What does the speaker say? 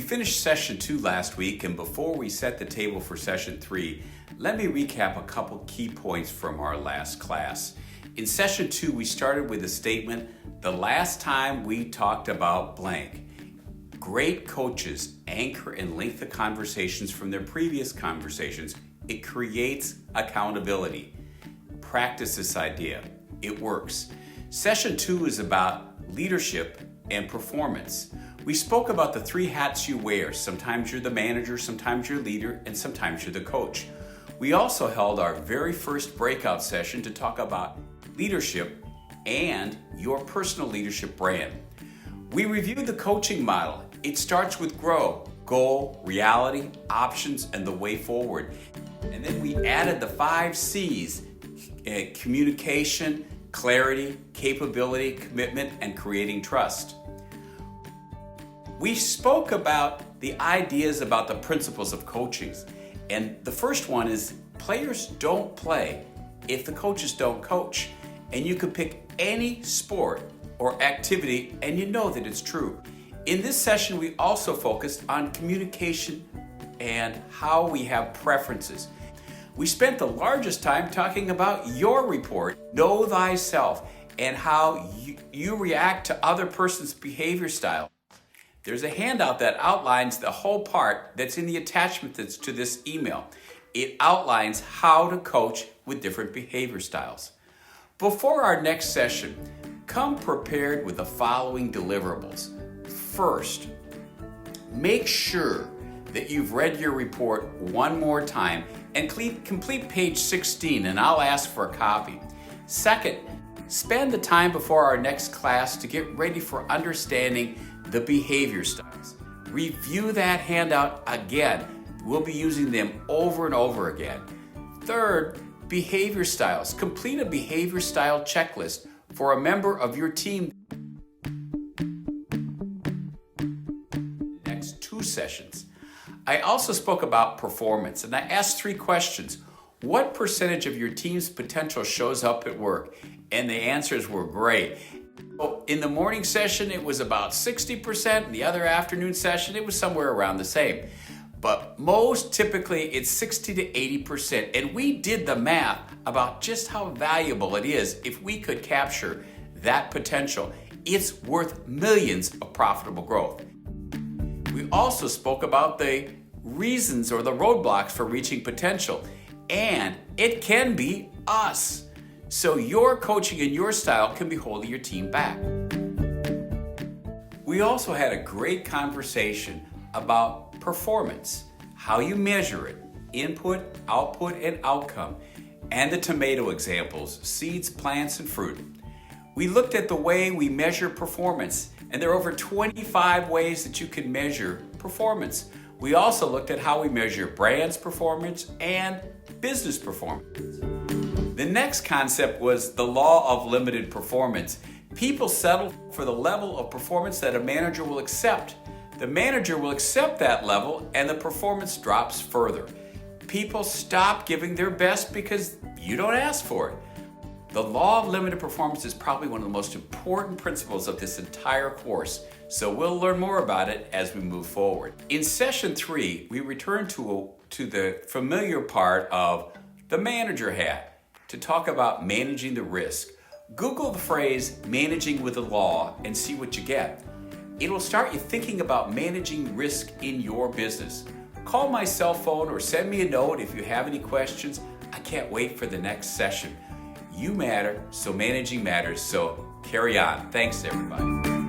finished session 2 last week, and before we set the table for session 3, let me recap a couple key points from our last class. In session 2, we started with a statement, the last time we talked about blank. Great coaches anchor and link the conversations from their previous conversations. It creates accountability. Practice this idea. It works. Session 2 is about leadership and performance. We spoke about the 3 hats you wear. Sometimes you're the manager, sometimes you're leader, and sometimes you're the coach. We also held our very first breakout session to talk about leadership and your personal leadership brand. We reviewed the coaching model. It starts with grow, goal, reality, options, and the way forward. And then we added the 5 C's, communication, clarity, capability, commitment, and creating trust. We spoke about the ideas about the principles of coaching. And the first one is players don't play if the coaches don't coach. And you could pick any sport or activity and you know that it's true. In this session, we also focused on communication and how we have preferences. We spent the largest time talking about your report, Know Thyself, and how you react to other person's behavior style. There's a handout that outlines the whole part that's in the attachment that's to this email. It outlines how to coach with different behavior styles. Before our next session, come prepared with the following deliverables. First, make sure that you've read your report one more time and complete page 16, and I'll ask for a copy. Second, spend the time before our next class to get ready for understanding the behavior styles. Review that handout again. We'll be using them over and over again. Third, behavior styles. Complete a behavior style checklist for a member of your team. Next 2 sessions. I also spoke about performance, and I asked 3 questions. What percentage of your team's potential shows up at work? And the answers were great. In the morning session, it was about 60%. In the other afternoon session, it was somewhere around the same. But most typically, it's 60 to 80%. And we did the math about just how valuable it is if we could capture that potential. It's worth millions of profitable growth. We also spoke about the reasons or the roadblocks for reaching potential. And it can be us. So your coaching and your style can be holding your team back. We also had a great conversation about performance, how you measure it, input, output, and outcome, and the tomato examples, seeds, plants, and fruit. We looked at the way we measure performance, and there are over 25 ways that you can measure performance. We also looked at how we measure brands performance and business performance. The next concept was the law of limited performance. People settle for the level of performance that a manager will accept. The manager will accept that level and the performance drops further. People stop giving their best because you don't ask for it. The law of limited performance is probably one of the most important principles of this entire course, so we'll learn more about it as we move forward. In session 3, we return to the familiar part of the manager hat to talk about managing the risk. Google the phrase managing with the law and see what you get. It will start you thinking about managing risk in your business. Call my cell phone or send me a note if you have any questions. I can't wait for the next session. You matter, so managing matters. So carry on. Thanks, everybody.